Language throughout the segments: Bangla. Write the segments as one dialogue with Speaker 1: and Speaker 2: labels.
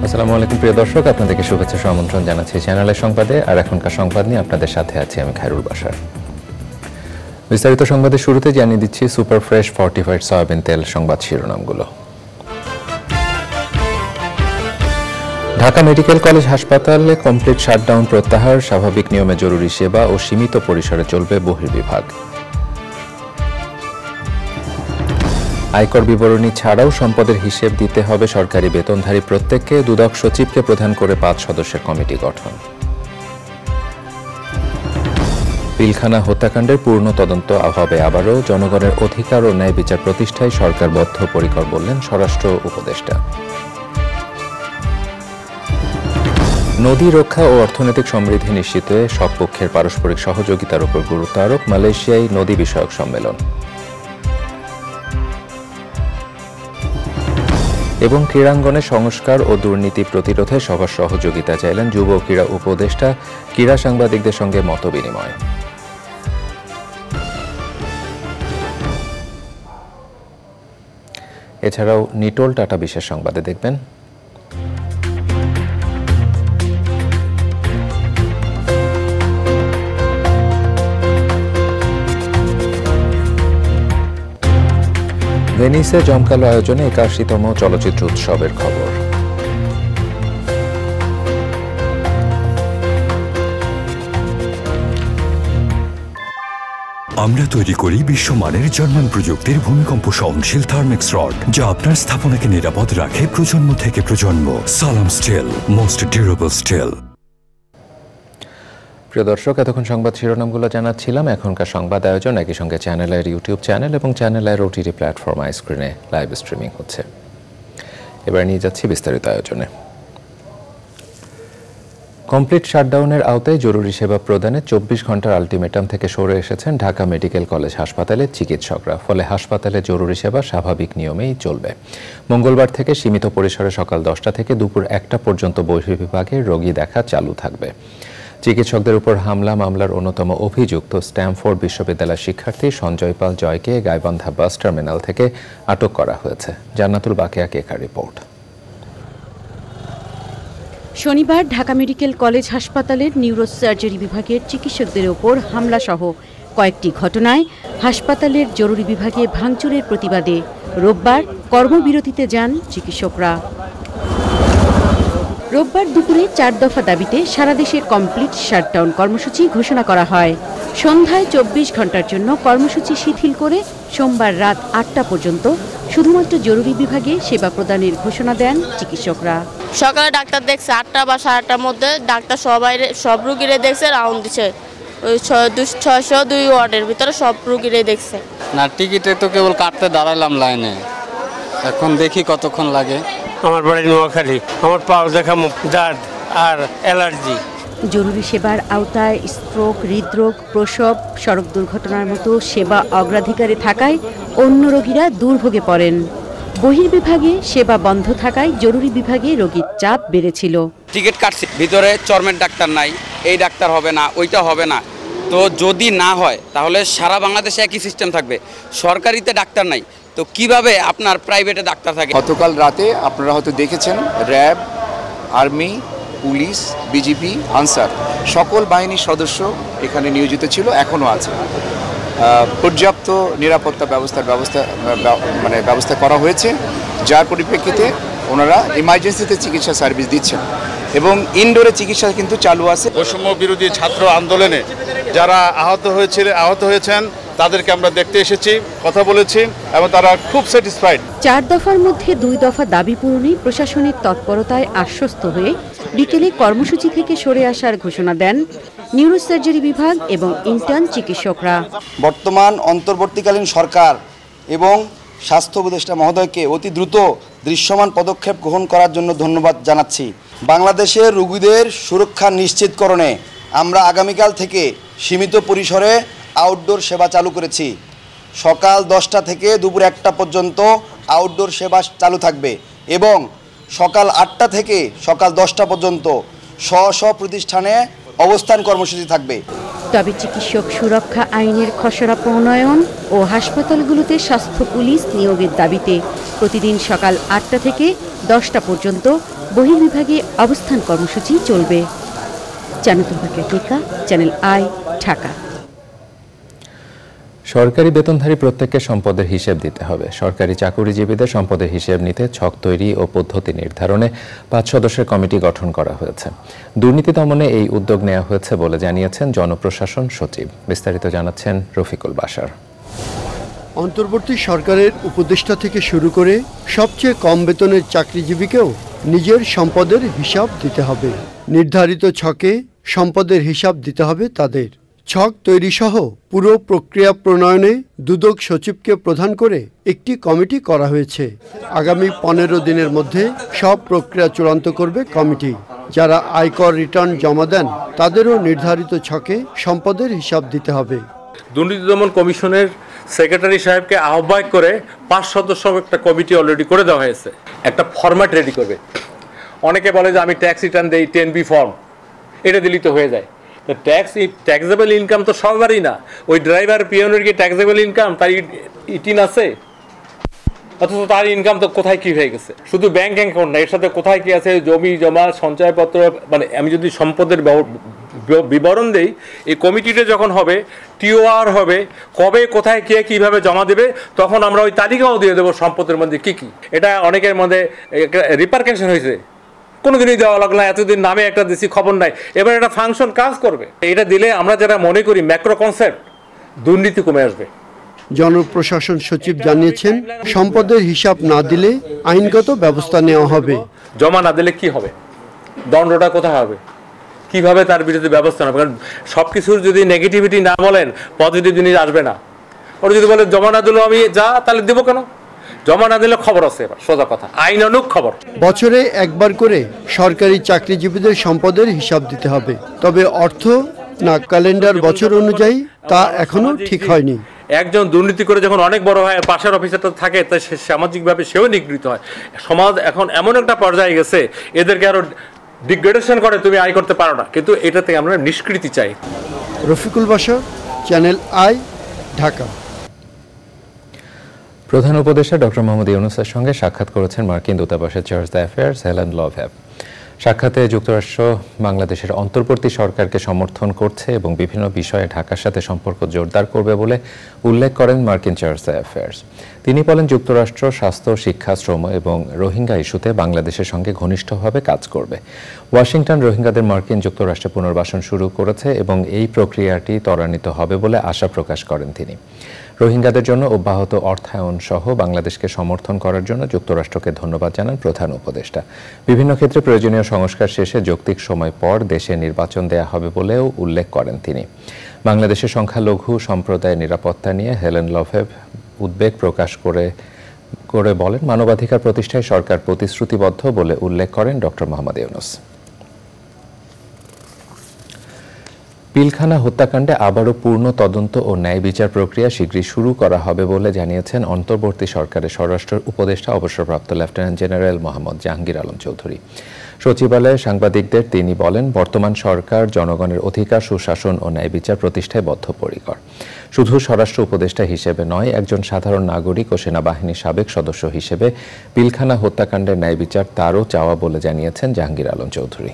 Speaker 1: আসসালামু আলাইকুম প্রিয় দর্শক, আপনাদেরকে শুভেচ্ছা আমন্ত্রণ জানাচ্ছি চ্যানেলের সংবাদে। আর এখনকার সংবাদ নিয়ে আপনাদের সাথে আছি আমি খায়রুল বাশার। বিস্তারিত সংবাদের শুরুতে জানিয়ে দিচ্ছি সুপার ফ্রেশ ফর্টিফাইড সয়াবিন তেল সংবাদ শিরোনামগুলো। ঢাকা মেডিকেল কলেজ হাসপাতালে কমপ্লিট শাটডাউন প্রত্যাহার, স্বাভাবিক নিয়মে জরুরি সেবা ও সীমিত পরিসরে চলবে বহির্বিভাগ। আয়কর বিবরণী ছাড়াও সম্পদের হিসেব দিতে হবে সরকারি বেতনধারী প্রত্যেককে, দুদক সচিবকে প্রধান করে 5 সদস্যের কমিটি গঠন। পিলখানা হত্যাকাণ্ডের পূর্ণ তদন্ত হবে আবারও, জনগণের অধিকার ও ন্যায় বিচার প্রতিষ্ঠায় সরকার বদ্ধপরিকর বললেন স্বরাষ্ট্র উপদেষ্টা। নদী রক্ষা ও অর্থনৈতিক সমৃদ্ধি নিশ্চিতে সব পক্ষের পারস্পরিক সহযোগিতার উপর গুরুত্ব আরোপ, মালয়েশিয়ায় নদী বিষয়ক সম্মেলন। এবং ক্রীড়াঙ্গনে সংস্কার ও দুর্নীতি প্রতিরোধে সবার সহযোগিতা চাইলেন যুব ক্রীড়া উপদেষ্টা, ক্রীড়া সাংবাদিকদের সঙ্গে মতবিনিময়। এছাড়াও নিটোল টাটা বিশেষ সংবাদে দেখবেন ভেনিসে জমকালো আয়োজনে 81তম চলচ্চিত্র উৎসবের খবর।
Speaker 2: আমরা তৈরি করি বিশ্বমানের জার্মান প্রযুক্তির ভূমিকম্প সহনশীল থার্মেক্স রড, যা আপনার স্থাপনাকে নিরাপদ রাখে প্রজন্ম থেকে প্রজন্ম। সালাম স্টিল, মোস্ট ডিউরেবল স্টিল।
Speaker 1: প্রিয় দর্শক, এতক্ষণ সংবাদ শিরোনামগুলো জানাচ্ছিলাম। এখনকার সংবাদ আয়োজন একই সঙ্গে চ্যানেলের ইউটিউব চ্যানেল এবং চ্যানেলের ওটিটি প্ল্যাটফর্ম আইস্ক্রিনে লাইভ স্ট্রিমিং হচ্ছে। এবার নিয়ে যাচ্ছি বিস্তারিত আয়োজনে। কমপ্লিট শাটডাউনের আওতায় জরুরি সেবা প্রদানে 24 ঘন্টার আলটিমেটাম থেকে সরে এসেছেন ঢাকা মেডিকেল কলেজ হাসপাতালের চিকিৎসকরা। ফলে হাসপাতালে জরুরি সেবা স্বাভাবিক নিয়মেই চলবে। মঙ্গলবার থেকে সীমিত পরিসরে সকাল 10টা থেকে দুপুর 1টা পর্যন্ত বহির্বিভাগে রোগী দেখা চালু থাকবে। চিকিৎসকদের উপর হামলা মামলার অন্যতম অভিযুক্ত স্ট্যামফোর্ড বিশ্ববিদ্যালয়ের শিক্ষার্থী সঞ্জয় পাল জয়কে গাইবান্ধা বাস টার্মিনাল থেকে আটক করা হয়েছে। জান্নাতুল বাকিয়া কেকার রিপোর্ট।
Speaker 3: শনিবার ঢাকা মেডিকেল কলেজ হাসপাতালের নিউরোসার্জারি বিভাগের চিকিৎসকদের ওপর হামলাসহ কয়েকটি ঘটনায় হাসপাতালের জরুরি বিভাগে ভাঙচুরের প্রতিবাদে রোববার কর্মবিরতিতে যান চিকিৎসকরা। রোববার দুপুরে 4 দফা দাবিতে সারা দেশে কমপ্লিট শাটডাউন কর্মসূচি ঘোষণা করা হয়। সন্ধ্যায় 24 ঘন্টার জন্য কর্মসূচি শিথিল করে সোমবার রাত 8টা পর্যন্ত শুধুমাত্র জরুরি বিভাগে সেবা প্রদানের ঘোষণা দেন চিকিৎসকরা।
Speaker 4: সকালে ডাক্তার দেখছে 8টা বা 8:30টার মধ্যে, ডাক্তার সব রুগীরে দেখছে, রাউন্ড দিচ্ছে। ওই 602 ওয়ার্ডের ভিতরে সব রুগীরে দেখছে।
Speaker 5: না, টিকিটে তো কেবল কাটতে দাঁড়ালাম লাইনে, এখন দেখি কতক্ষণ লাগে।
Speaker 6: আমার বাড়ি নোয়াখালী, আমার পাও দেখা দাঁত আর অ্যালার্জি।
Speaker 3: জরুরি সেবার আওতায় স্ট্রোক, হৃদরোগ, প্রসব, সড়ক দুর্ঘটনার মতো সেবা অগ্রাধিকারে থাকায় অন্য রোগীরা দুর্ভোগে পড়েন। বহির্বিভাগে সেবা বন্ধ থাকায় জরুরি বিভাগে রোগীর চাপ বেড়েছিল।
Speaker 7: টিকিট কাটছি, ভিতরে চর্মের ডাক্তার নাই, এই ডাক্তার হবে না, ওইটা হবে না। তো যদি না হয় তাহলে সারা বাংলাদেশে একই সিস্টেম থাকবে। সরকারিতে ডাক্তার নাই, তো কিভাবে আপনার প্রাইভেটে ডাক্তার থাকে?
Speaker 8: গতকাল রাতে আপনারা হয়তো দেখেছেন RAB, army, police, BGB, answer সকল বাহিনীর সদস্য এখানে নিয়োজিত ছিল, এখনও আছে। পর্যাপ্ত নিরাপত্তা ব্যবস্থা করা হয়েছে, যার পরিপ্রেক্ষিতে ওনারা ইমার্জেন্সিতে চিকিৎসা সার্ভিস দিচ্ছেন এবং ইনডোরে চিকিৎসা কিন্তু চালু আছে।
Speaker 9: বৈষম্য বিরোধী ছাত্র আন্দোলনে যারা আহত হয়েছেন তাদেরকে আমরা দেখতে এসেছি, কথা বলেছি এবং তারা খুব স্যাটিসফাইড।
Speaker 3: 4 দফার মধ্যে 2 দফা দাবি পূরণে প্রশাসনের তৎপরতায় আশ্বস্ত হয়ে বিকেলে কর্মসূচি থেকে সরে আসার ঘোষণা দেন নিউরোসার্জারি বিভাগ এবং ইন্টার্ন চিকিৎসকরা।
Speaker 10: বর্তমান অন্তর্বর্তীকালীন সরকার এবং স্বাস্থ্য উপদেষ্টা মহোদয়কে অতি দ্রুত দৃশ্যমান পদক্ষেপ গ্রহণ করার জন্য ধন্যবাদ জানাচ্ছি। বাংলাদেশের রোগীদের সুরক্ষা নিশ্চিতকরণে আমরা আগামীকাল থেকে সীমিত পরিসরে আউটডোর সেবা চালু করেছি। সকাল 10টা থেকে দুপুর 1টা পর্যন্ত আউটডোর সেবা চালু থাকবে এবং সকাল 8টা থেকে সকাল 10টা পর্যন্ত স্ব প্রতিষ্ঠানে অবস্থান কর্মসূচি থাকবে।
Speaker 3: তবে চিকিৎসক সুরক্ষা আইনের খসড়া প্রণয়ন ও হাসপাতালগুলোতে স্বাস্থ্য পুলিশ নিয়োগের দাবিতে প্রতিদিন সকাল 8টা থেকে 10টা পর্যন্ত বহির্বিভাগে অবস্থান কর্মসূচি চলবে। জান্নাতুল বাকিয়া টিকা, চ্যানেল আই, ঢাকা।
Speaker 1: সরকারি বেতনধারী প্রত্যেককে সম্পদের হিসেব দিতে হবে। সরকারি চাকুরিজীবীদের সম্পদের হিসেব নিতে ছক তৈরি ও পদ্ধতি নির্ধারণে 5 সদস্যের কমিটি গঠন করা হয়েছে। দুর্নীতি দমনে এই উদ্যোগ নেওয়া হয়েছে বলে জানিয়েছেন জনপ্রশাসন সচিব। বিস্তারিত জানাচ্ছেন রফিকুল বাশার।
Speaker 11: অন্তর্বর্তী সরকারের উপদেষ্টা থেকে শুরু করে সবচেয়ে কম বেতনের চাকরিজীবীকেও নিজের সম্পদের হিসাব দিতে হবে। নির্ধারিত ছকে সম্পদের হিসাব দিতে হবে তাদের। ছক তৈরি সহ পুরো প্রক্রিয়া প্রণয়নে দুদক সচিবকে প্রধান করে একটি কমিটি করা হয়েছে। আগামী 15 দিনের মধ্যে সব প্রক্রিয়া চূড়ান্ত করবে কমিটি। যারা আয়কর রিটার্ন জমা দেন তাদেরও নির্ধারিত ছকে সম্পদের হিসাব দিতে হবে।
Speaker 12: দুর্নীতি দমন কমিশনের সেক্রেটারি সাহেবকে আহ্বায়ক করে 5 সদস্য একটা কমিটি অলরেডি করে দেওয়া হয়েছে। একটা ফরম্যাট রেডি করবে। অনেকে বলে যে আমি ট্যাক্স রিটার্ন দেই 10B ফর্ম, এটা দিলেই তো হয়ে যায়। তো ট্যাক্সেবল ইনকাম তো সবারই না। ওই ড্রাইভার পিয়নের কি ট্যাক্সেবল ইনকাম? তার ইটিন আছে, অথচ তার ইনকাম তো কোথায় কি হয়ে গেছে। শুধু ব্যাংক অ্যাকাউন্ট না, এর সাথে কোথায় কি আছে, জমি জমা সঞ্চয়পত্র, মানে আমি যদি সম্পদের বিবরণ দেই, এই কমিটিটা যখন হবে, টিওআর হবে, কবে কোথায় কে কিভাবে জমা দেবে, তখন আমরা ওই তালিকাও দিয়ে দেবো সম্পদের মধ্যে কি কি। এটা অনেকের মধ্যে রিপারকেশন হয়েছে, কোনোদিনই দেওয়া লাগলো না, এতদিন নামে একটা দিছি, খবর নাই। এবার একটা ফাংশন কাজ করবে। এটা দিলে আমরা যারা মনে করি ম্যাক্রো কনসেপ্ট, দুর্নীতি কমে আসবে।
Speaker 11: জনপ্রশাসন সচিব জানিয়েছেন, সম্পদের হিসাব না দিলে আইনগত ব্যবস্থা নেওয়া হবে।
Speaker 12: জমা না দিলে কি হবে, দণ্ডটা কোথায় হবে, কিভাবে তার বিরুদ্ধে ব্যবস্থা নেবে। কারণ সব কিছুর যদি নেগেটিভিটি না বলেন, পজিটিভ জিনিস আসবে না। ওরা যদি বলে জমা না দিলেও আমি যা, তাহলে দেবো কেন? জমা না দিলে খবর আছে, এবার সোজা কথা, আইনানুগ খবর।
Speaker 11: বছরে একবার করে সরকারি চাকরিজীবীদের সম্পদের হিসাব দিতে হবে। তবে অর্থ না ক্যালেন্ডার বছর অনুযায়ী তা এখনো ঠিক হয়নি।
Speaker 12: একজন দুর্নীতি করে যখন অনেক বড় হয়, পাশের অফিসারটা থাকে, তাই সামাজিকভাবে সেও নিগৃহীত হয়। সমাজ এখন এমন একটা পর্যায়ে গেছে, এদেরকে আরো ডিগ্রেডেশন করে, তুমি আয় করতে পারো না। কিন্তু এটা থেকে আমরা নিষ্কৃতি চাই।
Speaker 11: Rafiqul Bashar, channel I, Dhaka.
Speaker 1: প্রধান উপদেষ্টা ডক্টর মোহাম্মদ ইউনূসের সঙ্গে সাক্ষাৎ করেছেন মার্কিন দূতাবাসের চার্জ অ্যাফেয়ার্স হেলেন লভেব। সাক্ষাতে যুক্তরাষ্ট্র বাংলাদেশের অন্তর্বর্তী সরকারকে সমর্থন করছে এবং বিভিন্ন বিষয়ে ঢাকার সাথে সম্পর্ক জোরদার করবে বলে উল্লেখ করেন মার্কিন চার্জ অ্যাফেয়ার্স। তিনি বলেন, যুক্তরাষ্ট্র স্বাস্থ্য, শিক্ষা, শ্রম এবং রোহিঙ্গা ইস্যুতে বাংলাদেশের সঙ্গে ঘনিষ্ঠভাবে কাজ করবে। ওয়াশিংটন রোহিঙ্গাদের মার্কিন যুক্তরাষ্ট্রে পুনর্বাসন শুরু করেছে এবং এই প্রক্রিয়াটি ত্বরান্বিত হবে বলে আশা প্রকাশ করেন তিনি। রোহিঙ্গাদের জন্য অব্যাহত অর্থায়ন সহ বাংলাদেশকে সমর্থন করার জন্য যুক্তরাষ্ট্রকে ধন্যবাদ জানান প্রধান উপদেষ্টা। বিভিন্ন ক্ষেত্রে প্রয়োজনীয় সংস্কার শেষে যৌক্তিক সময় পর দেশে নির্বাচন দেয়া হবে বলেও উল্লেখ করেন তিনি। বাংলাদেশের সংখ্যালঘু সম্প্রদায়ের নিরাপত্তা নিয়ে হেলেন লভেব উদ্বেগ প্রকাশ করে বলেন, মানবাধিকার প্রতিষ্ঠায় সরকার প্রতিশ্রুতিবদ্ধ বলে উল্লেখ করেন ডক্টর মোহাম্মদ ইউনূস। পিলখানা হত্যাকাণ্ডে আবারও পূর্ণ তদন্ত ও ন্যায় বিচার প্রক্রিয়া শীঘ্রই শুরু করা হবে বলে জানিয়েছেন অন্তর্বর্তী সরকারের স্বরাষ্ট্র উপদেষ্টা অবসরপ্রাপ্ত লেফটেন্যান্ট জেনারেল মোহাম্মদ জাহাঙ্গীর আলম চৌধুরী। সচিবালয়ে সাংবাদিকদের তিনি বলেন, বর্তমান সরকার জনগণের অধিকার, সুশাসন ও ন্যায় বিচার প্রতিষ্ঠায় বদ্ধপরিকর। শুধু স্বরাষ্ট্র উপদেষ্টা হিসেবে নয়, একজন সাধারণ নাগরিক ও সেনাবাহিনীর সাবেক সদস্য হিসেবে পিলখানা হত্যাকাণ্ডের ন্যায় বিচার তারও চাওয়া বলে জানিয়েছেন জাহাঙ্গীর আলম চৌধুরী।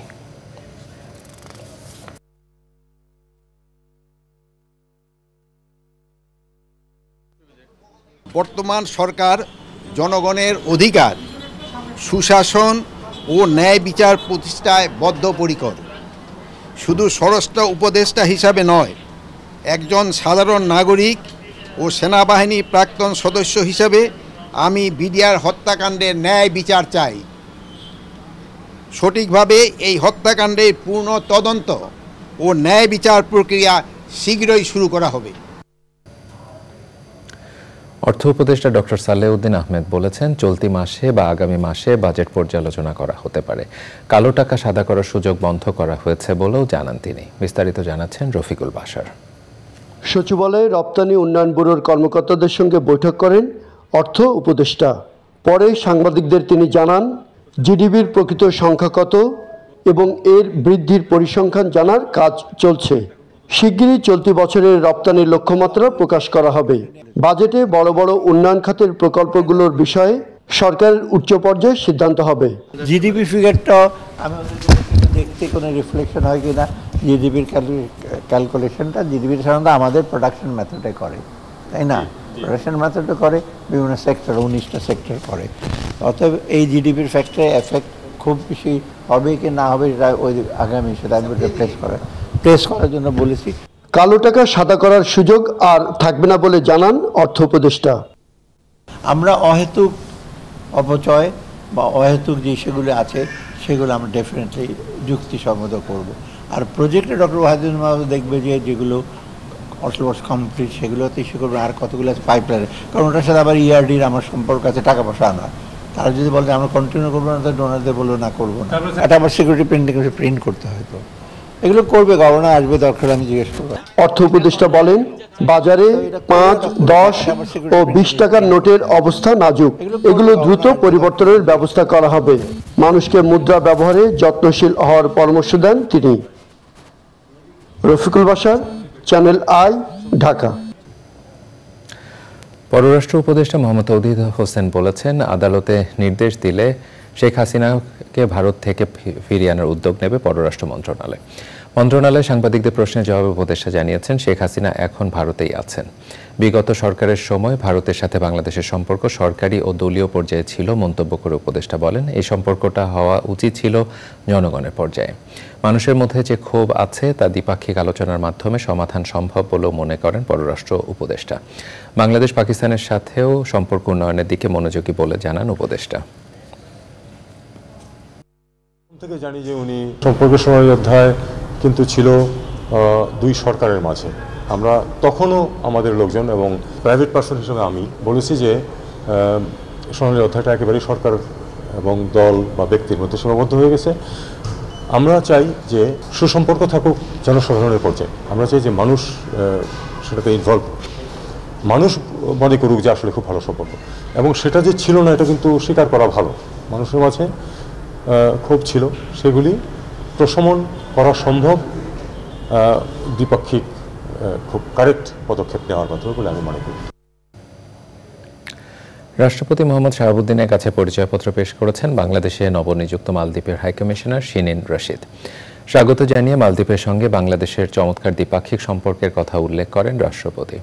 Speaker 13: বর্তমান সরকার জনগণের অধিকার, সুশাসন ও ন্যায় বিচার প্রতিষ্ঠায় বদ্ধপরিকর। শুধু স্বরাষ্ট্র উপদেষ্টা হিসাবে নয়, একজন সাধারণ নাগরিক ও সেনাবাহিনী প্রাক্তন সদস্য হিসাবে আমি বিডিআর হত্যাকাণ্ডের ন্যায় বিচার চাই। সঠিকভাবে এই হত্যাকাণ্ডের পূর্ণ তদন্ত ও ন্যায় বিচার প্রক্রিয়া শীঘ্রই শুরু করা হবে।
Speaker 1: অর্থ উপদেষ্টা ডক্টর সালেউদ্দিন আহমেদ বলেছেন, চলতি মাসে বা আগামী মাসে বাজেট পর্যালোচনা করা হতে পারে। কালো টাকা সাদা করার সুযোগ বন্ধ করা হয়েছে বলেও জানান তিনি। বিস্তারিত জানাচ্ছেন রফিকুল বাশার।
Speaker 11: সচিবালয়ে রপ্তানি উন্নয়ন ব্যুরোর কর্মকর্তাদের সঙ্গে বৈঠক করেন অর্থ উপদেষ্টা। পরে সাংবাদিকদের তিনি জানান, জিডিপির প্রকৃত সংখ্যা কত এবং এর বৃদ্ধির পরিসংখ্যান জানার কাজ চলছে। শিগগিরই চলতি বছরের রপ্তানির লক্ষ্যমাত্রা প্রকাশ করা হবে। বাজেটে বড় বড় উন্নয়ন খাতের প্রকল্পগুলোর বিষয়ে সরকারের উচ্চ পর্যায়ে সিদ্ধান্ত হবে।
Speaker 14: জিডিপি ফিগারটা আমি দেখতে কোনো রিফ্লেকশন হয় কিনা, জিডিপির ক্যালকুলেশনটা জিডিপির সাধারণত আমাদের প্রোডাকশন মেথডে করে, তাই না? প্রোডাকশন মেথডে করে বিভিন্ন সেক্টর, 19টা সেক্টর করে। অতএব এই জিডিপির ফ্যাক্টরে এফেক্ট খুব বেশি হবে কি না হবে সেটা ওই আগামী সেটা আমি প্রেস করার জন্য বলেছি।
Speaker 11: কালো টাকা সাদা করার সুযোগ আর থাকবে না বলে জানান অর্থ উপদেষ্টা।
Speaker 14: আমরা অহেতুক অপচয় বা অহেতুক যে সেগুলো আছে সেগুলো আমরা ডেফিনেটলি যুক্তিসম্মত করব। আর প্রজেক্টে ডক্টর ওয়াহিদুল মাহমুদ দেখবে যে যেগুলো অলমোস্ট কমপ্লিট সেগুলোতে ইস্যু করবে, আর কতগুলো আছে পাইপলাইনে, কারণ ওটার সাথে আবার ইআরডির আমার সম্পর্ক আছে, টাকা পয়সা আনা। তারা যদি বলে আমরা কন্টিনিউ করবো না, তো ডোনারদের বলবো না করবো না, এটা আবার সিকিউরিটি প্রিন্ট করতে হয়। তো এগুলো করবে, গভর্নর আসবে, দরকার আমি জিজ্ঞেস করবো।
Speaker 11: অর্থ উপদেষ্টা বলেন, বাজারে 5, 10 ও 20 টাকার নোটের অবস্থা নাজুক, এগুলো দ্রুত পরিবর্তনের ব্যবস্থা করা হবে। মানুষকে মুদ্রা ব্যবহারে যত্নশীল হওয়ার পরামর্শ দেন তিনি। Rafiqul Bashar, channel I, Dhaka.
Speaker 1: পররাষ্ট্র উপদেষ্টা মোহাম্মদ তৌহিদ হোসেন বলেছেন, আদালতে নির্দেশ দিলে শেখ হাসিনাকে ভারত থেকে ফিরিয়ে আনার উদ্যোগ নেবে পররাষ্ট্র মন্ত্রণালয়। মন্ত্রণালয়ে সাংবাদিকদের প্রশ্নের জবাবে উপদেষ্টা জানিয়েছেন, শেখ হাসিনা এখন ভারতেই আছেন। বিগত সরকারের সময় ভারতের সাথে বাংলাদেশের সম্পর্ক সরকারি ও দলীয় পর্যায়ে ছিল মন্তব্য করে উপদেষ্টা বলেন, এই সম্পর্কটা হওয়া উচিত ছিল জনগণের পর্যায়ে। মানুষের মধ্যে যে ক্ষোভ আছে তা দ্বিপাক্ষিক আলোচনার মাধ্যমে সমাধান সম্ভব বলেও মনে করেন পররাষ্ট্র উপদেষ্টা। বাংলাদেশ পাকিস্তানের সাথেও সম্পর্ক উন্নয়নের দিকে মনোযোগী বলে জানান উপদেষ্টা।
Speaker 15: থেকে জানি যে উনি সম্পর্কের সমঝোতায় কিন্তু ছিল দুই সরকারের মাঝে। আমরা তখনও আমাদের লোকজন এবং প্রাইভেট পার্সন হিসেবে আমি বলেছি যে সোনালী অধ্যায়টা একেবারেই সরকার এবং দল বা ব্যক্তির মধ্যে সীমাবদ্ধ হয়ে গেছে। আমরা চাই যে সুসম্পর্ক থাকুক জনসাধারণের পর্যায়ে। আমরা চাই যে মানুষ সেটাতে ইনভলভ, মানুষ মনে করুক যে আসলে খুব ভালো সম্পর্ক, এবং সেটা যে ছিল না এটা কিন্তু স্বীকার করা ভালো। মানুষের মাঝে ক্ষোভ ছিল, সেগুলি প্রশমন করা সম্ভব দ্বিপাক্ষিক খুব কারেক্ট পদক্ষেপ নেওয়ার মাধ্যমে বলে আমি মনে করি।
Speaker 1: রাষ্ট্রপতি মোহাম্মদ শাহাবুদ্দিনের কাছে পরিচয়পত্র পেশ করেছেন বাংলাদেশে নবনিযুক্ত মালদ্বীপের হাইকমিশনার শিনিন রশিদ। স্বাগত জানিয়ে মালদ্বীপের সঙ্গে বাংলাদেশের চমৎকার দ্বিপাক্ষিক সম্পর্কের কথা উল্লেখ করেন রাষ্ট্রপতি।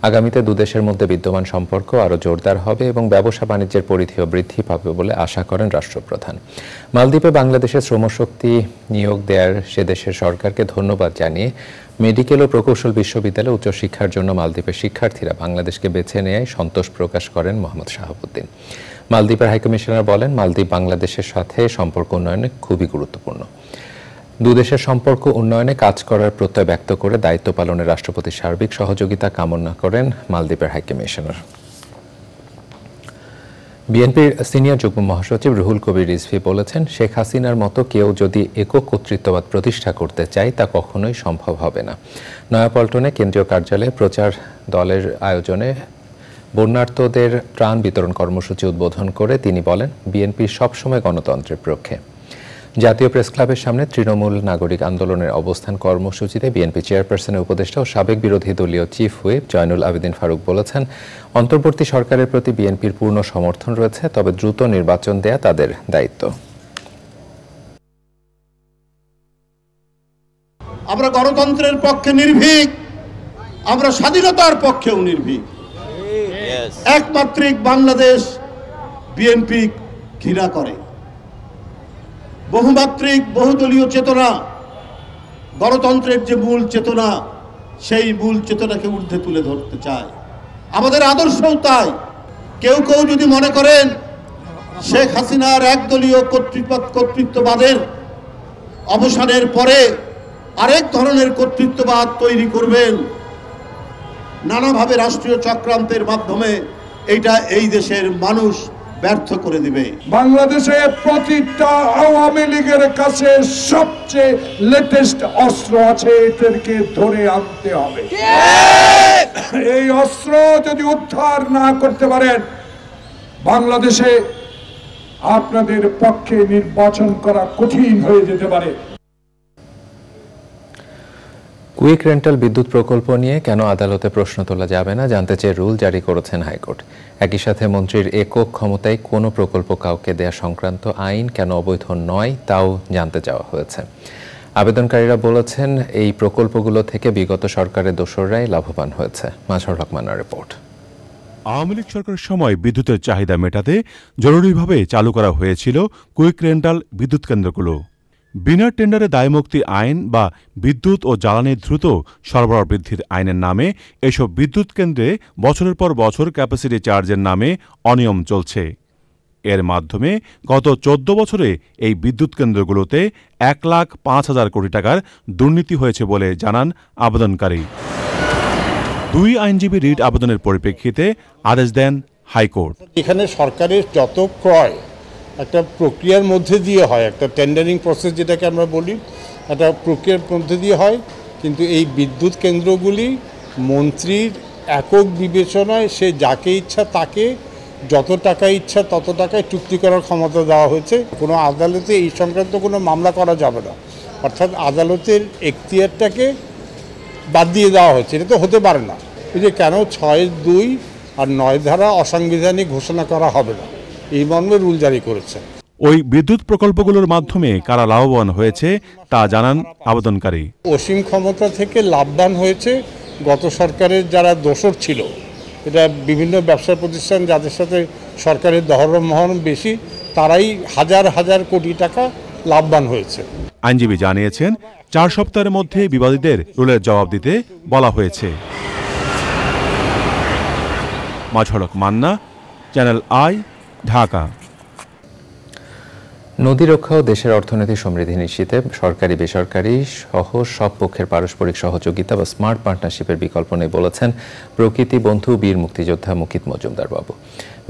Speaker 1: আগামীতে দুদেশের মধ্যে বিদ্যমান সম্পর্ক আরও জোরদার হবে এবং ব্যবসা বাণিজ্যের পরিধিও বৃদ্ধি পাবে বলে আশা করেন রাষ্ট্রপ্রধান। মালদ্বীপে বাংলাদেশের শ্রমশক্তি নিয়োগ দেওয়ার সে দেশের সরকারকে ধন্যবাদ জানিয়ে মেডিকেল ও প্রকৌশল বিশ্ববিদ্যালয়ে উচ্চশিক্ষার জন্য মালদ্বীপের শিক্ষার্থীরা বাংলাদেশকে বেছে নেওয়ায় সন্তোষ প্রকাশ করেন মোহাম্মদ শাহাবুদ্দিন। মালদ্বীপের হাইকমিশনার বলেন, মালদ্বীপ বাংলাদেশের সাথে সম্পর্ক উন্নয়নে খুবই গুরুত্বপূর্ণ। দুদেশের সম্পর্ক উন্নয়নে কাজ করার প্রত্যয় ব্যক্ত করে দায়িত্ব পালনে রাষ্ট্রপতির সার্বিক সহযোগিতা কামনা করেন মালদ্বীপের হাইকমিশনার। বিএনপির সিনিয়র যুগ্ম মহাসচিব রুহুল কবির রিজভী বলেছেন, শেখ হাসিনার মতো কেউ যদি একক কর্তৃত্ববাদ প্রতিষ্ঠা করতে চায় তা কখনোই সম্ভব হবে না। নয়াপল্টনে কেন্দ্রীয় কার্যালয়ে প্রচার দলের আয়োজনে বন্যার্তদের ত্রাণ বিতরণ কর্মসূচি উদ্বোধন করে তিনি বলেন, বিএনপি সবসময় গণতন্ত্রের পক্ষে। জাতীয় প্রেস ক্লাবের সামনে তৃণমূল নাগরিক আন্দোলনের অবস্থান কর্মসূচিতে বিএনপি চেয়ারপারসনের উপদেষ্টা ও সাবেক বিরোধী দলীয় চিফ হুইপ জয়নুল আবেদিন ফারুক বলেছেন, অন্তর্বর্তী সরকারের প্রতি বিএনপির পূর্ণ সমর্থন রয়েছে, তবে দ্রুত নির্বাচন দেয়া তাদের দায়িত্ব।
Speaker 16: আমরা গণতন্ত্রের পক্ষে নির্ভীক, আমরা স্বাধীনতার পক্ষেও নির্ভীক। একমাত্রিক বাংলাদেশ বিএনপি ঘৃণা করে। বহুমাত্রিক বহুদলীয় চেতনা, গণতন্ত্রের যে মূল চেতনা, সেই মূল চেতনাকে ঊর্ধ্বে তুলে ধরতে চায়। আমাদের আদর্শও তাই। কেউ কেউ যদি মনে করেন শেখ হাসিনার একদলীয় কর্তৃত্ববাদের অবসানের পরে আরেক ধরনের কর্তৃত্ববাদ তৈরি করবেন, নানাভাবে রাষ্ট্রীয় চক্রান্তের মাধ্যমে এটা এই দেশের মানুষ ব্যর্থ করে দিবে।
Speaker 17: বাংলাদেশে প্রতিটা আওয়ামী লীগের কাছে সবচেয়ে লেটেস্ট অস্ত্র আছে, এদেরকে ধরে আনতে হবে। এই অস্ত্র যদি উদ্ধার না করতে পারেন, বাংলাদেশে আপনাদের পক্ষে নির্বাচন করা কঠিন হয়ে যেতে পারে।
Speaker 1: কুইক রেন্টাল বিদ্যুৎ প্রকল্প নিয়ে কেন আদালতে প্রশ্ন তোলা যাবে না জানতে চেয়ে রুল জারি করেছেন হাইকোর্ট। একই সাথে মন্ত্রীর একক ক্ষমতায় কোনো প্রকল্প কাউকে দেয়া সংক্রান্ত আইন কেন অবৈধ নয় তাও জানতে চাওয়া হয়েছে। আবেদনকারীরা বলেছেন এই প্রকল্পগুলো থেকে বিগত সরকারের দোসররাই লাভবান হয়েছে। মাজহারুল হক মান্নার রিপোর্ট।
Speaker 18: আওয়ামী লীগ সরকারের সময় বিদ্যুতের চাহিদা মেটাতে জরুরিভাবে চালু করা হয়েছিল কুইক রেন্টাল বিদ্যুৎ কেন্দ্রগুলো। বিনা টেন্ডারে দায়মুক্তি আইন বা বিদ্যুৎ ও জ্বালানির দ্রুত সরবরাহ বৃদ্ধির আইনের নামে এসব বিদ্যুৎ কেন্দ্রে বছরের পর বছর ক্যাপাসিটি চার্জের নামে অনিয়ম চলছে। এর মাধ্যমে গত 14 বছরে এই বিদ্যুৎ কেন্দ্রগুলোতে 1,05,000 কোটি টাকার দুর্নীতি হয়েছে বলে জানান আবেদনকারী। 2 আইনজীবী রিট আবেদনের পরিপ্রেক্ষিতে আদেশ দেন হাইকোর্ট।
Speaker 19: এখানে সরকারের যত ক্রয় একটা প্রক্রিয়ার মধ্যে দিয়ে হয়, একটা টেন্ডারিং প্রসেস যেটাকে আমরা বলি, একটা প্রক্রিয়ার মধ্যে দিয়ে হয়, কিন্তু এই বিদ্যুৎ কেন্দ্রগুলি মন্ত্রীর একক বিবেচনায় সে যাকে ইচ্ছা তাকে যত টাকা ইচ্ছা তত টাকায় চুক্তি করার ক্ষমতা দেওয়া হয়েছে। কোনো আদালতে এই সংক্রান্ত কোনো মামলা করা যাবে না, অর্থাৎ আদালতের এখতিয়ারটাকে বাদ দিয়ে দেওয়া হয়েছে। এটা তো হতে পারে না। এই যে কেন 6(2) আর 9 ধারা অসাংবিধানিক ঘোষণা করা হবে না, এই মর্মে রুল জারি করেছে।
Speaker 18: ওই বিদ্যুৎ প্রকল্পগুলোর মাধ্যমে কারা লাভবান হয়েছে তা জানান আবেদনকারী।
Speaker 19: অসীম ক্ষমতা থেকে লাভবান হয়েছে গত সরকারের যারা দোসর ছিল, এটা বিভিন্ন ব্যবসা প্রতিষ্ঠান যাদের সাথে সরকারের দহরমহরম বেশি, তারাই হাজার হাজার কোটি টাকা লাভবান হয়েছে।
Speaker 18: আইনজীবী জানিয়েছেন 4 সপ্তাহের মধ্যে বিবাদীদের রুলের জবাব দিতে বলা হয়েছে। মাজহারুল হক মান্না, চ্যানেল আই, ঢাকা।
Speaker 1: নদী রক্ষা ও দেশের অর্থনৈতিক সমৃদ্ধি নিশ্চিতে সরকারি বেসরকারি সহ সব পক্ষের পারস্পরিক সহযোগিতা বা স্মার্ট পার্টনারশিপের বিকল্প নেই বলেছেন প্রকৃতি বন্ধু বীর মুক্তিযোদ্ধা মুকিত মজুমদার বাবু।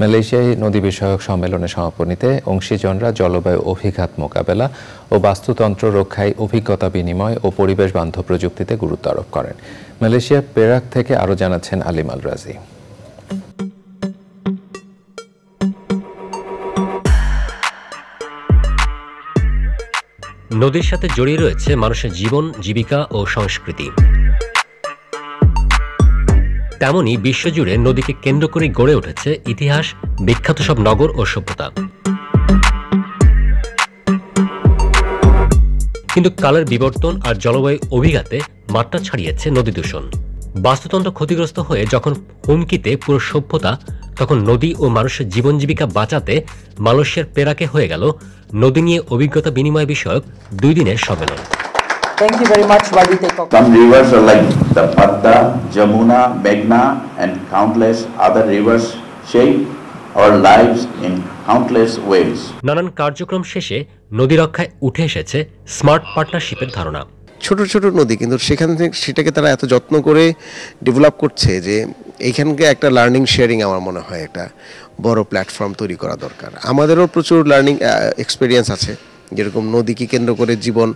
Speaker 1: মালয়েশিয়ায় নদী বিষয়ক সম্মেলনের সমাপনীতে অংশীজনরা জলবায়ু অভিঘাত মোকাবেলা ও বাস্তুতন্ত্র রক্ষায় অভিজ্ঞতা বিনিময় ও পরিবেশ বান্ধব প্রযুক্তিতে গুরুত্ব আরোপ করেন। মালয়েশিয়া পেরাক থেকে আরও জানাচ্ছেন আলিম আল রাজি।
Speaker 20: নদীর সাথে জড়িয়ে রয়েছে মানুষের জীবন, জীবিকা ও সংস্কৃতি। তেমনি বিশ্বজুড়ে নদীকে কেন্দ্র করে গড়ে উঠেছে ইতিহাস, বিখ্যাত সব নগর ও সভ্যতা। কিন্তু কালের বিবর্তন আর জলবায়ু অভিঘাতে মাত্রা ছাড়িয়েছে নদী দূষণ। বাস্তুতন্ত্র ক্ষতিগ্রস্ত হয়ে যখন হুমকিতে পুরো সভ্যতা, তখন নদী ও মানুষের জীবন জীবিকা বাঁচাতে মালয়েশিয়ার পেরাকে হয়ে গেল নদী নিয়ে অভিজ্ঞতা বিনিময় বিষয়ক 2 দিনের সম্মেলন।
Speaker 21: Thank you very much. Some rivers are like the Padma, Jamuna, Meghna and countless other rivers shape our lives in countless ways.
Speaker 20: নানান কার্যক্রম শেষে নদী রক্ষায় উঠে এসেছে স্মার্ট পার্টনারশিপের ধারণা।
Speaker 22: ছোট ছোট নদী, কিন্তু সেখান থেকে সেটাকে তারা এত যত্ন করে ডেভেলপ করছে যে এইখানকে একটা লার্নিং শেয়ারিং আমার মনে হয় একটা বড় প্ল্যাটফর্ম তৈরি করা দরকার। আমাদেরও প্রচুর লার্নিং এক্সপিরিয়েন্স আছে, যেরকম নদীকে কেন্দ্র করে জীবন,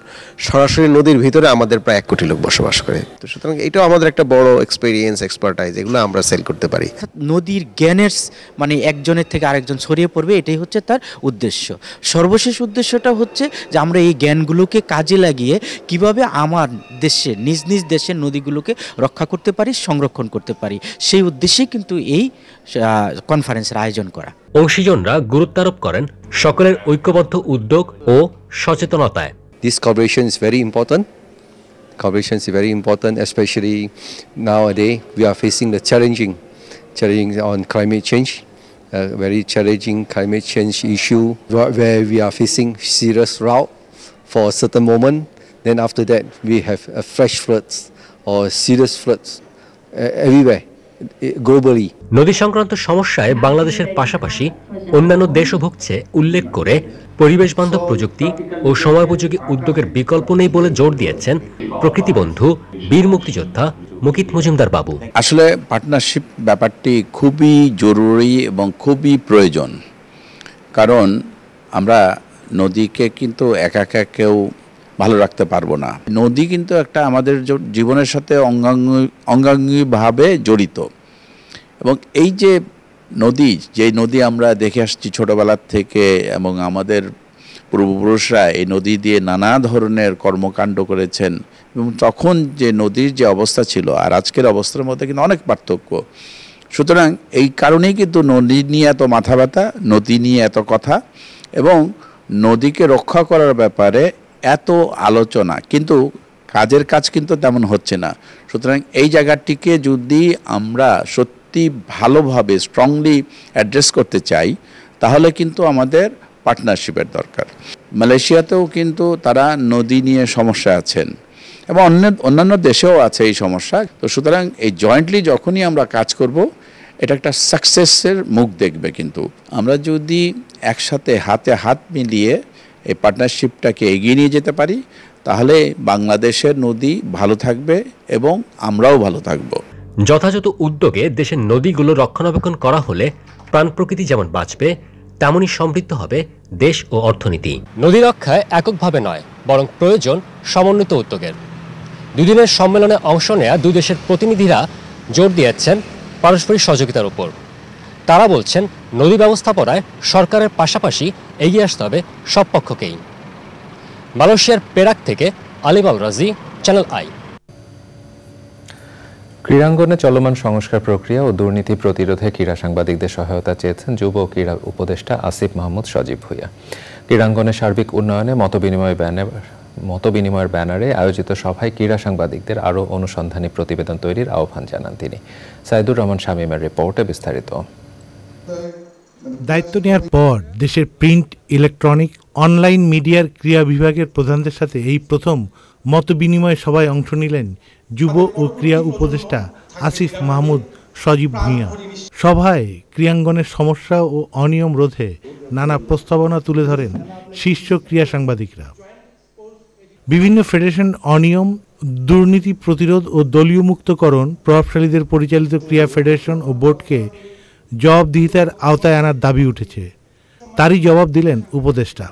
Speaker 22: সরাসরি নদীর ভিতরে আমাদের প্রায় 1 কোটি লোক বসবাস করে। তো সুতরাং এটাও আমাদের একটা বড় এক্সপিরিয়েন্স, এক্সপার্টাইজ, এগুলো আমরা সেল করতে পারি।
Speaker 23: নদীর জ্ঞানের মানে একজনের থেকে আরেকজন ছড়িয়ে পড়বে, এটাই হচ্ছে তার উদ্দেশ্য। সর্বশেষ উদ্দেশ্যটা হচ্ছে যে আমরা এই জ্ঞানগুলোকে কাজে লাগিয়ে কিভাবে আমার দেশে, নিজ নিজ দেশের নদীগুলোকে রক্ষা করতে পারি, সংরক্ষণ করতে পারি, সেই উদ্দেশ্যেই কিন্তু এই কনফারেন্সের আয়োজন করা।
Speaker 20: অংশীজনরা গুরুত্ব আরোপ করেন সকলের ঐক্যবদ্ধ উদ্যোগ ও সচেতনতায়।
Speaker 24: This cooperation is very important. Cooperation is very important, especially nowadays we are facing the challenging on climate change, very challenging climate change issue where we are facing serious drought for a certain moment. Then after that we have a fresh floods or serious floods everywhere. Globally.
Speaker 20: নদী সংক্রান্ত সমস্যায় বাংলাদেশের পাশাপাশি অন্যান্য দেশও ভুগছে উল্লেখ করে পরিবেশ বান্ধব প্রযুক্তি ও সময়োপযোগী উদ্যোগের বিকল্প নেই বলে জোর দিয়েছেন প্রকৃতি বন্ধু বীর মুক্তিযোদ্ধা মুকিত মজুমদার বাবু।
Speaker 25: আসলে পার্টনারশিপ ব্যাপারটি খুবই জরুরি এবং খুবই প্রয়োজন, কারণ আমরা নদীকে কিন্তু একা একা কেউ ভালো রাখতে পারবো না। নদী কিন্তু একটা আমাদের জীবনের সাথে অঙ্গাঙ্গিভাবে জড়িত, এবং এই যে নদী আমরা দেখে আসছি ছোটবেলার থেকে, এবং আমাদের পূর্বপুরুষরা এই নদী দিয়ে নানা ধরনের কর্মকাণ্ড করেছেন, এবং তখন যে নদীর যে অবস্থা ছিল আর আজকের অবস্থার মধ্যে কিন্তু অনেক পার্থক্য। সুতরাং এই কারণেই কিন্তু নদী নিয়ে এত মাথা ব্যথা, নদী নিয়ে এত কথা এবং নদীকে রক্ষা করার ব্যাপারে এত আলোচনা, কিন্তু কাজের কাজ কিন্তু তেমন হচ্ছে না। সুতরাং এই জায়গাটিকে যদি আমরা সত্যি ভালোভাবে স্ট্রংলি অ্যাড্রেস করতে চাই তাহলে কিন্তু আমাদের পার্টনারশিপের দরকার। মালয়েশিয়াতেও কিন্তু তারা নদী নিয়ে সমস্যা আছেন এবং অন্যান্য দেশেও আছে এই সমস্যা। তো সুতরাং এই জয়েন্টলি যখনই আমরা কাজ করব এটা একটা সাকসেসের মুখ দেখবে। কিন্তু আমরা যদি একসাথে হাতে হাত মিলিয়ে এই পার্টনারশিপটাকে এগিয়ে নিয়ে যেতে পারি তাহলে বাংলাদেশের নদী ভালো থাকবে এবং আমরাও ভালো থাকব।
Speaker 20: যথাযথ উদ্যোগে দেশের নদীগুলো রক্ষণাবেক্ষণ করা হলে প্রাণ প্রকৃতি যেমন বাঁচবে তেমনই সমৃদ্ধ হবে দেশ ও অর্থনীতি। নদী রক্ষায় এককভাবে নয়, বরং প্রয়োজন সমন্বিত উদ্যোগের। দুদিনের সম্মেলনে অংশ নেয়া দুই দেশের প্রতিনিধিরা জোর দিয়েছেন পারস্পরিক সহযোগিতার উপর। তারা বলছেন নদী ব্যবস্থাপনায় সরকারের পাশাপাশি এগিয়ে আসতে হবে সব পক্ষকেই। মালয়েশিয়ার পেরাক থেকে আলিম আল রাজি, চ্যানেল আই।
Speaker 1: ক্রীড়াঙ্গনে চলমান সংস্কার প্রক্রিয়া ও দুর্নীতি প্রতিরোধে ক্রীড়া সাংবাদিকদের সহায়তা চেয়েছেন যুব ও ক্রীড়া উপদেষ্টা আসিফ মাহমুদ সজীব ভুঁইয়া। ক্রীড়াঙ্গনের সার্বিক উন্নয়নে মতবিনিময়ের ব্যানারে আয়োজিত সভায় ক্রীড়া সাংবাদিকদের আরও অনুসন্ধানী প্রতিবেদন তৈরির আহ্বান জানান তিনি। সাইদুর রহমান শামীমের রিপোর্টে বিস্তারিত।
Speaker 2: দায়িত্ব নেওয়ার পর দেশের প্রিন্ট, ইলেকট্রনিক, অনলাইন মিডিয়ার ক্রীড়া বিভাগের প্রধানদের সাথে এই প্রথম মতবিনিময় সভায় অংশ নিলেন যুব ও ক্রীড়া উপদেষ্টা আসিফ মাহমুদ সজীব ভুঁইয়া। সভায় ক্রীড়াঙ্গনের সমস্যা ও অনিয়ম রোধে নানা প্রস্তাবনা তুলে ধরেন শীর্ষ ক্রীড়া সাংবাদিকরা। বিভিন্ন ফেডারেশন অনিয়ম, দুর্নীতি প্রতিরোধ ও দলীয় মুক্তকরণ, প্রভাবশালীদের পরিচালিত ক্রীড়া ফেডারেশন ও বোর্ডকে জবাবদিহিতার আওতায় আনার দাবি উঠেছে। তারই জবাব দিলেন উপদেষ্টা।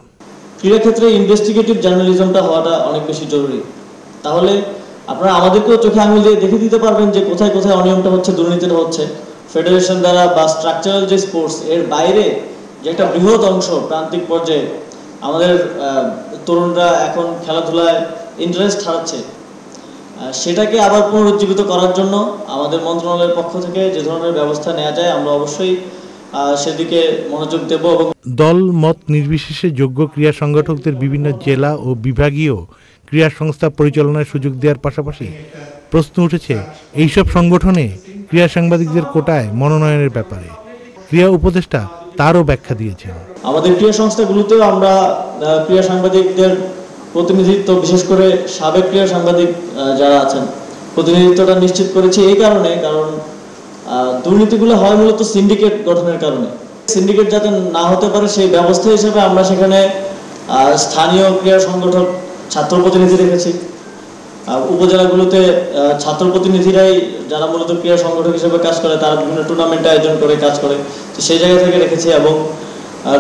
Speaker 4: ক্রীড়া ক্ষেত্রে ইনভেস্টিগেটিভ জার্নালিজমটা হওয়াটা অনেক বেশি জরুরি। তাহলে আপনারা আমাদেরকেও চোখে আঙুল দিয়ে দেখে দিতে পারবেন যে কোথায় কোথায় অনিয়মটা হচ্ছে, দুর্নীতিটা হচ্ছে। ফেডারেশন দ্বারা বা স্ট্রাকচারাল যে স্পোর্টস এর বাইরে যে একটা বৃহৎ অংশ প্রান্তিক পর্যায়ে আমাদের তরুণরা এখন খেলাধুলায় ইন্টারেস্ট হারাচ্ছে, সেটাকে আবার পুনরুজ্জীবিত করার জন্য আমাদের মন্ত্রণালয়ের পক্ষ থেকে যে ধরনের ব্যবস্থা নেওয়া যায় আমরা অবশ্যই সেদিকে মনোযোগ দেব। এবং
Speaker 2: দল মত নির্বিশেষে যোগ্য ক্রীড়া সংগঠকদের বিভিন্ন জেলা ও বিভাগীয় ক্রীড়া সংস্থা পরিচালনার সুযোগ দেওয়ার পাশাপাশি প্রশ্ন উঠেছে এইসব সংগঠনে ক্রীড়া সাংবাদিকদের কোটায় মনোনয়নের ব্যাপারে। ক্রীড়া উপদেষ্টা তারও ব্যাখ্যা দিয়েছেন।
Speaker 4: আমাদের ক্রীড়া সংস্থাগুলোতেও আমরা ক্রীড়া সাংবাদিকদের প্রতিনিধিত্ব, বিশেষ করে সাবেক ক্রীড়া সাংবাদিক যারা আছেন প্রতিনিধিত্বটা নিশ্চিত করেছি এই কারণে, কারণ দুর্নীতিগুলো হয় মূলত সিন্ডিকেট গঠনের কারণে। সিন্ডিকেট যাতে না হতে পারে সেই ব্যবস্থা হিসেবে আমরা সেখানে স্থানীয় ক্রীড়া সংগঠক ছাত্র প্রতিনিধি রেখেছি। উপজেলাগুলোতে ছাত্র প্রতিনিধিরাই যারা মূলত ক্রীড়া সংগঠক হিসেবে কাজ করে, তারা বিভিন্ন টুর্নামেন্ট আয়োজন করে কাজ করে, তো সেই জায়গা থেকে রেখেছি এবং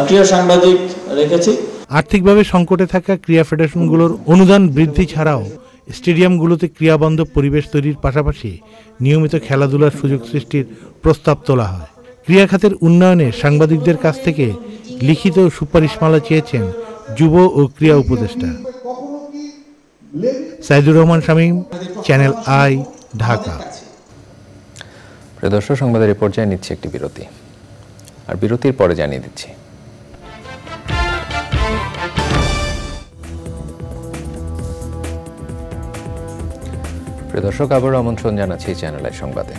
Speaker 4: ক্রীড়া সাংবাদিক রেখেছি।
Speaker 2: আর্থিকভাবে সংকটে থাকা ক্রীড়া ফেডারেশনগুলোর অনুদান বৃদ্ধি ছাড়াও স্টেডিয়ামগুলোতে ক্রীড়াবান্ধব পরিবেশ তৈরির পাশাপাশি নিয়মিত খেলাধুলার সুযোগ সৃষ্টির প্রস্তাব তোলা হয়। ক্রীড়া খাতের উন্নয়নে সাংবাদিকদের কাছ থেকে লিখিত সুপারিশমালা চেয়েছেন যুব ও ক্রীড়া উপদেষ্টা। Saidur Rahman Shamim, channel I, Dhaka.
Speaker 1: প্রিয় দর্শক, সংবাদের এই পর্যায়ে নিচ্ছে একটি বিরতি, আর বিরতির পরে জানিয়ে দিচ্ছি প্রিয় দর্শক, আবারও আমন্ত্রণ জানাচ্ছি চ্যানেল আই সংবাদে।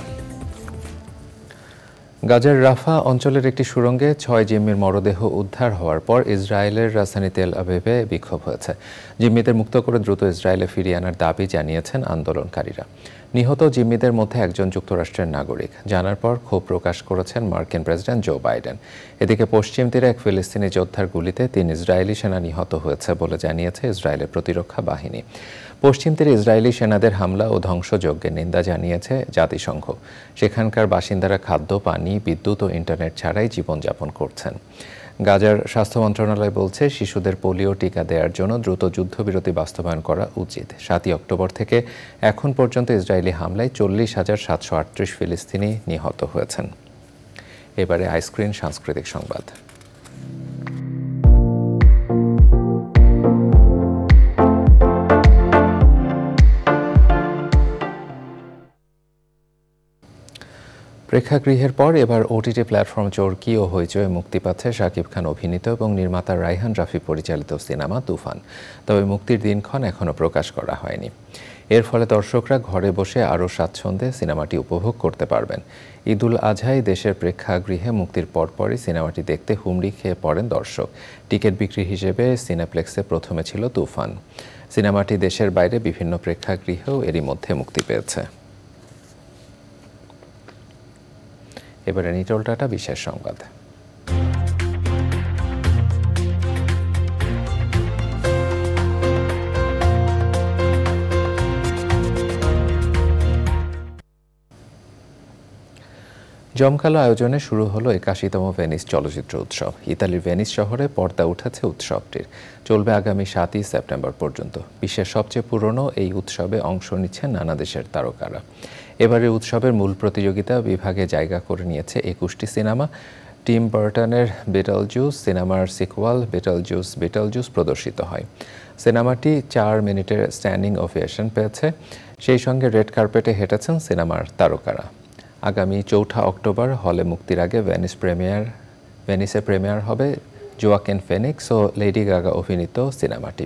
Speaker 1: গাজার রাফা অঞ্চলের একটি সুড়ঙ্গে 6 জিম্মির মরদেহ উদ্ধার হওয়ার পর ইসরায়েলের রাজধানী তেল আবিবে বিক্ষোভ হয়েছে। জিম্মিদের মুক্ত করে দ্রুত ইসরায়েলে ফিরিয়ে আনার দাবি জানিয়েছেন আন্দোলনকারীরা। নিহত জিম্মিদের মধ্যে একজন যুক্তরাষ্ট্রের নাগরিক। জানার পর ক্ষোভ প্রকাশ করেছেন মার্কিন প্রেসিডেন্ট জো বাইডেন। এদিকে পশ্চিম তীরে এক ফিলিস্তিনি যোদ্ধার গুলিতে 3 ইসরায়েলি সেনা নিহত হয়েছে বলে জানিয়েছে ইসরায়েলের প্রতিরক্ষা বাহিনী। পশ্চিম তীরে ইসরায়েলি সেনাদের হামলা ও ধ্বংসযজ্ঞের নিন্দা জানিয়েছে জাতিসংঘ। সেখানকার বাসিন্দারা খাদ্য, পানি, বিদ্যুৎ ও ইন্টারনেট ছাড়াই জীবনযাপন করছেন। গাজার স্বাস্থ্য মন্ত্রণালয় বলছে শিশুদের পোলিও টিকা দেওয়ার জন্য দ্রুত যুদ্ধবিরতি বাস্তবায়ন করা উচিত। 7 অক্টোবর থেকে এখন পর্যন্ত ইসরায়েলি হামলায় 40,738 ফিলিস্তিনি নিহত হয়েছেন। এবারে আইস্ক্রিন সাংস্কৃতিক সংবাদ। প্রেক্ষাগৃহের পর এবার ওটিটি প্ল্যাটফর্ম চরকি ও হইচয়ে মুক্তি পাচ্ছে শাকিব খান অভিনীত এবং নির্মাতা রায়হান রাফি পরিচালিত সিনেমা তুফান। তবে মুক্তির দিনক্ষণ এখনও প্রকাশ করা হয়নি। এর ফলে দর্শকরা ঘরে বসে আরও স্বাচ্ছন্দ্যে সিনেমাটি উপভোগ করতে পারবেন। ঈদুল আজহায় দেশের প্রেক্ষাগৃহে মুক্তির পরপরই সিনেমাটি দেখতে হুমড়ি খেয়ে পড়েন দর্শক। টিকিট বিক্রি হিসেবে সিনেপ্লেক্সে প্রথমে ছিল তুফান। সিনেমাটি দেশের বাইরে বিভিন্ন প্রেক্ষাগৃহেও এরই মধ্যে মুক্তি পেয়েছে। এবারে নিটল টাটা বিশেষ সংবাদ। জমকালো আয়োজনে শুরু হলো 81তম ভেনিস চলচ্চিত্র উৎসব। ইতালির ভেনিস শহরে পর্দা উঠেছে উৎসবটির। চলবে আগামী 7 সেপ্টেম্বর পর্যন্ত। বিশ্বের সবচেয়ে পুরনো এই উৎসবে অংশ নিচ্ছেন নানা দেশের তারকারা। এবারের উৎসবের মূল প্রতিযোগিতা বিভাগে জায়গা করে নিয়েছে 21টি সিনেমা। টিম বার্টনের বিটলজুস সিনেমার সিকুয়াল বিটলজুস প্রদর্শিত হয়। সিনেমাটি 4 মিনিটের স্ট্যান্ডিং ওভিয়েশন পেয়েছে। সেই সঙ্গে রেড কার্পেটে হেঁটেছেন সিনেমার তারকারা। আগামী 4 অক্টোবর হলে মুক্তির আগে ভেনিসে প্রিমিয়ার হবে জোয়াকিন ফেনিক্স ও লেডি গাগা অভিনীত সিনেমাটি।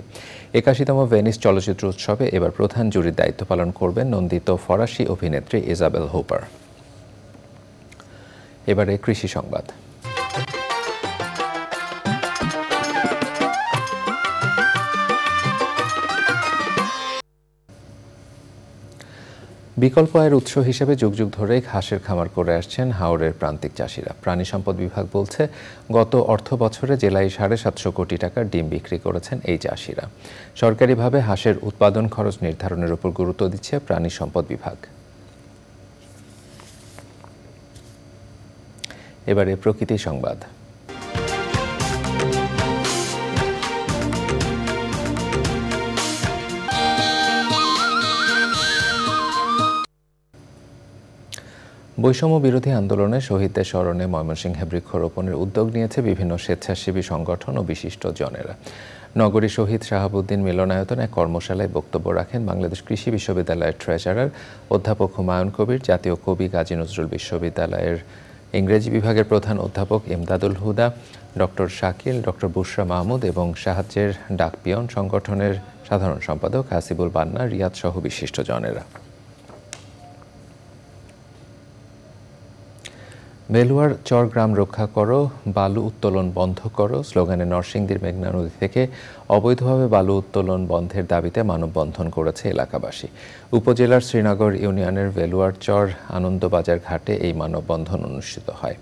Speaker 1: 81তম ভেনিস চলচ্চিত্র উৎসবে এবার প্রধান জুরির দায়িত্ব পালন করবেন নন্দিত ফরাসি অভিনেত্রী ইজাবেল হোপার। এবারে কৃষি সংবাদ। বিকল্প আয়ের উৎস হিসেবে যুগ যুগ ধরে হাঁসের খামার করে আসছেন হাওরের প্রান্তিক চাষিরা। প্রাণী সম্পদ বিভাগ বলছে, গত অর্থ বছরে জেলায় 750 কোটি টাকার ডিম বিক্রি করেছেন এই চাষিরা। সরকারিভাবে হাঁসের উৎপাদন খরচ নির্ধারণের উপর গুরুত্ব দিচ্ছে প্রাণী সম্পদ বিভাগ। এবারে প্রকৃতি সংবাদ। বৈষম্য বিরোধী আন্দোলনে শহীদদের স্মরণে ময়মনসিংহে বৃক্ষরোপণের উদ্যোগ নিয়েছে বিভিন্ন স্বেচ্ছাসেবী সংগঠন ও বিশিষ্ট জনেরা। নগরী শহীদ শাহাবুদ্দিন মিলনায়তনে এক কর্মশালায় বক্তব্য রাখেন বাংলাদেশ কৃষি বিশ্ববিদ্যালয়ের ট্রেজারার অধ্যাপক হুমায়ুন কবির, জাতীয় কবি কাজী নজরুল বিশ্ববিদ্যালয়ের ইংরেজি বিভাগের প্রধান অধ্যাপক ইমদাদুল হুদা, ডক্টর শাকিল, ডক্টর বুশরা মাহমুদ এবং সাহায্যের ডাকপিয়ন সংগঠনের সাধারণ সম্পাদক হাসিবুল বান্না, রিয়াদ সহ বিশিষ্ট জনেরা। বেলুয়ার চর গ্রাম রক্ষা করো, বালু উত্তোলন বন্ধ করো স্লোগানে নরসিংদীর মেঘনা নদী থেকে অবৈধভাবে বালু উত্তোলন বন্ধের দাবিতে মানববন্ধন করেছে এলাকাবাসী। উপজেলার শ্রীনগর ইউনিয়নের বেলুয়ার চর আনন্দবাজার ঘাটে এই মানববন্ধন অনুষ্ঠিত হয়।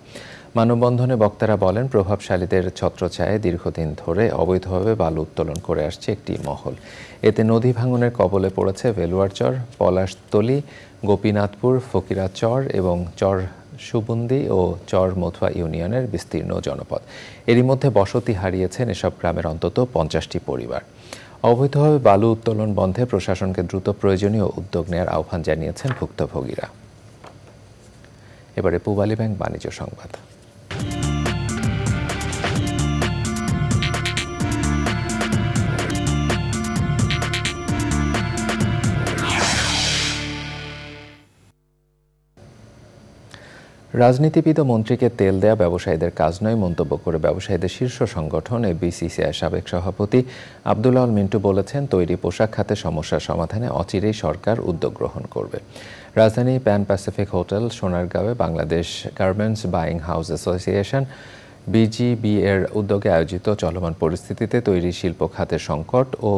Speaker 1: মানববন্ধনে বক্তারা বলেন, প্রভাবশালীদের ছত্রছায়ায় দীর্ঘদিন ধরে অবৈধভাবে বালু উত্তোলন করে আসছে একটি মহল। এতে নদী ভাঙনের কবলে পড়েছে বেলুয়ার চর, পলাশতলী, গোপীনাথপুর, ফকিরা চর এবং চর সুবন্দি ও চর মথুয়া ইউনিয়নের বিস্তীর্ণ জনপদ। এরই মধ্যে বসতি হারিয়েছেন এসব গ্রামের অন্তত 50টি পরিবার। অবৈধভাবে বালু উত্তোলন বন্ধে প্রশাসনকে দ্রুত প্রয়োজনীয় উদ্যোগ নেওয়ার আহ্বান জানিয়েছেন ভুক্তভোগীরা। এবারে পূবালী ব্যাংক বাণিজ্য সংবাদ। রাজনীতিবিদ ও মন্ত্রীকে তেল দেয়া ব্যবসায়ীদের কাজ নয় মন্তব্য করে ব্যবসায়ীদের শীর্ষ সংগঠন বিসিসিআই সাবেক সভাপতি আব্দুল আল মিন্টু বলেছেন, তৈরি পোশাক খাতে সমস্যার সমাধানে অচিরেই সরকার উদ্যোগ গ্রহণ করবে। রাজধানী প্যান প্যাসিফিক হোটেল সোনারগাঁওয়ে Bangladesh garments buying house association BGB এর উদ্যোগে আয়োজিত চলমান পরিস্থিতিতে তৈরি শিল্প খাতের সংকট ও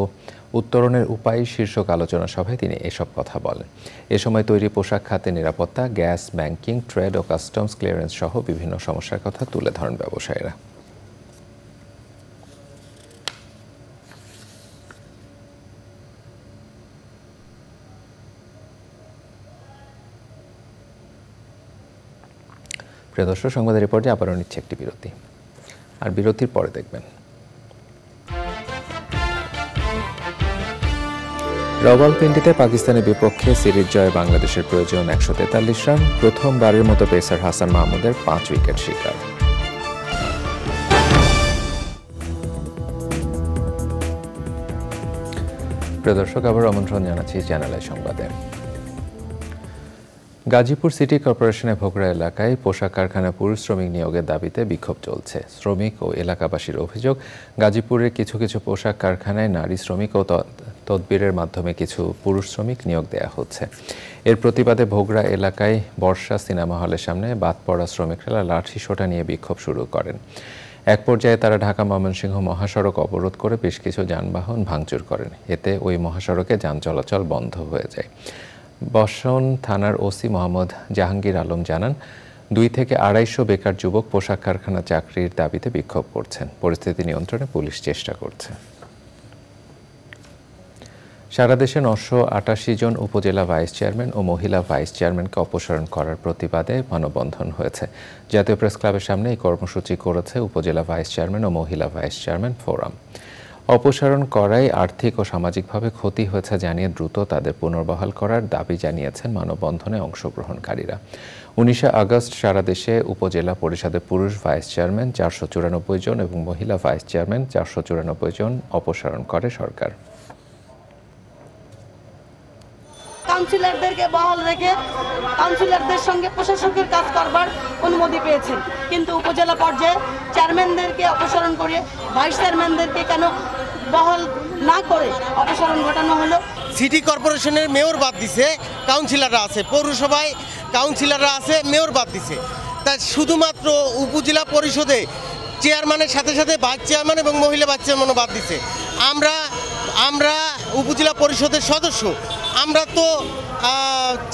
Speaker 1: উত্তরণের উপায় শীর্ষক আলোচনা সভায় তিনি এসব কথা বলেন। এ সময় তৈরি পোশাক খাতে নিরাপত্তা, গ্যাস, ব্যাংকিং, ট্রেড ও কাস্টমস ক্লিয়ারেন্স সহ বিভিন্ন সমস্যার কথা তুলে ধরেন ব্যবসায়ীরা। প্রিয় দর্শক, সংবাদের রিপোর্টে আবারও নিচ্ছে একটি বিরতি, আর বিরতির পরে দেখবেন রাওয়ালপিন্ডিতে পাকিস্তানের বিপক্ষে সিরিজ জয়ে বাংলাদেশের প্রয়োজন 143 রান। প্রথমবারের মতো পেসার হাসান মাহমুদের 5 উইকেট শিকার। প্রিয় দর্শক, আবার আমন্ত্রণ জানাচ্ছি চ্যানেল আই সংবাদে। গাজীপুর সিটি কর্পোরেশনের ভোগড়া এলাকায় পোশাক কারখানা পুরুষ শ্রমিক নিয়োগের দাবিতে বিক্ষোভ চলছে। শ্রমিক ও এলাকাবাসীর অভিযোগ, গাজীপুরের কিছু কিছু পোশাক কারখানায় নারী শ্রমিক ও তদবিরের মাধ্যমে কিছু পুরুষ শ্রমিক নিয়োগ দেওয়া হচ্ছে। এর প্রতিবাদে ভোগড়া এলাকায় বর্ষা সিনেমা হলের সামনে বাদ পড়া শ্রমিকরা লাঠি সোঁটা নিয়ে বিক্ষোভ শুরু করেন। এক পর্যায়ে তারা ঢাকা ময়মনসিংহ মহাসড়ক অবরোধ করে বেশ কিছু যানবাহন ভাঙচুর করেন। এতে ওই মহাসড়কে যান চলাচল বন্ধ হয়ে যায়। বসন থানার ওসি মোহাম্মদ জাহাঙ্গীর আলম জানান, 2 থেকে 250 বেকার যুবক পোশাক কারখানা চাকরির দাবিতে বিক্ষোভ করছেন। পরিস্থিতি নিয়ন্ত্রণে পুলিশ চেষ্টা করছে। সারা দেশে 988 জন উপজেলা ভাইস চেয়ারম্যান ও মহিলা ভাইস চেয়ারম্যানকে অপসারণ করার প্রতিবাদে মানববন্ধন হয়েছে। জাতীয় প্রেস ক্লাবের সামনে এই কর্মসূচি করেছে উপজেলা ভাইস চেয়ারম্যান ও মহিলা ভাইস চেয়ারম্যান ফোরাম। অপসারণ করায় আর্থিক ও সামাজিকভাবে ক্ষতি হয়েছে জানিয়ে দ্রুত তাদের পুনর্বহাল করার দাবি জানিয়েছেন মানববন্ধনে অংশগ্রহণকারীরা। 19 আগস্ট সারা দেশে উপজেলা পরিষদের পুরুষ ভাইস চেয়ারম্যান 494 জন এবং মহিলা ভাইস চেয়ারম্যান 494 জন অপসারণ করে সরকার।
Speaker 5: কাউন্সিলরদেরকে বহাল রেখে কাউন্সিলরদের সঙ্গে প্রশাসকের কাজ করবার অনুমতি পেয়েছেন, কিন্তু উপজেলা পর্যায়ে চেয়ারম্যানদেরকে অপসারণ করে ভাইস চেয়ারম্যানদেরকে কেন বহাল না করে অপসারণ ঘটানো হলো?
Speaker 6: সিটি কর্পোরেশনের মেয়র বাদ দিছে, কাউন্সিলররা আছে, পৌরসভায় কাউন্সিলররা আছে, মেয়র বাদ দিছে। তাই শুধুমাত্র উপজেলা পরিষদে চেয়ারম্যানের সাথে সাথে ভাইস চেয়ারম্যান এবং মহিলা ভাইস চেয়ারম্যানও বাদ দিছে। আমরা উপজেলা পরিষদের সদস্য, আমরা তো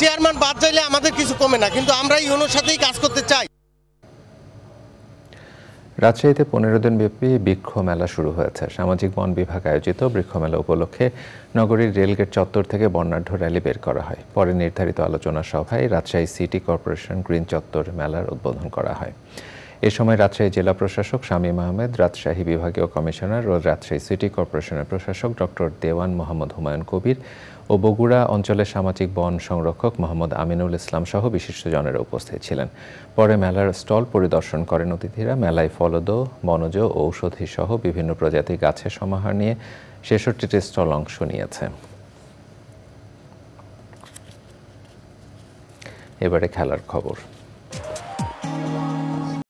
Speaker 6: চেয়ারম্যান বাদ যাইলে আমাদের কিছু কমে না, কিন্তু আমরা ইউনোর সাথেই কাজ করতে চাই।
Speaker 1: রাজশাহীতে 15 দিন ব্যাপী বৃক্ষ মেলা শুরু হয়েছে। সামাজিক বন বিভাগ আয়োজিত বৃক্ষ মেলা উপলক্ষে নগরীর রেলগেট চত্বর থেকে বর্ণাঢ্য র্যালি বের করা হয়। পরে নির্ধারিত আলোচনা সভায় রাজশাহী সিটি কর্পোরেশন গ্রিন চত্বর মেলার উদ্বোধন করা হয়। এ সময় রাজশাহী জেলা প্রশাসক শামীম আহমেদ, রাজশাহী বিভাগীয় কমিশনার ও রাজশাহী সিটি কর্পোরেশনের প্রশাসক ডক্টর দেওয়ান মোহাম্মদ হুমায়ুন কবির ও বগুড়া অঞ্চলের সামাজিক বন সংরক্ষক মোহাম্মদ আমিনুল ইসলাম সহ বিশিষ্টজনেরা উপস্থিত ছিলেন। পরে মেলার স্টল পরিদর্শন করেন অতিথিরা। মেলায় ফলদ, বনজ ও ঔষধি সহ বিভিন্ন প্রজাতির গাছের সমাহার নিয়ে 66টি স্টল অংশ নিয়েছে। এবারে খেলার খবর।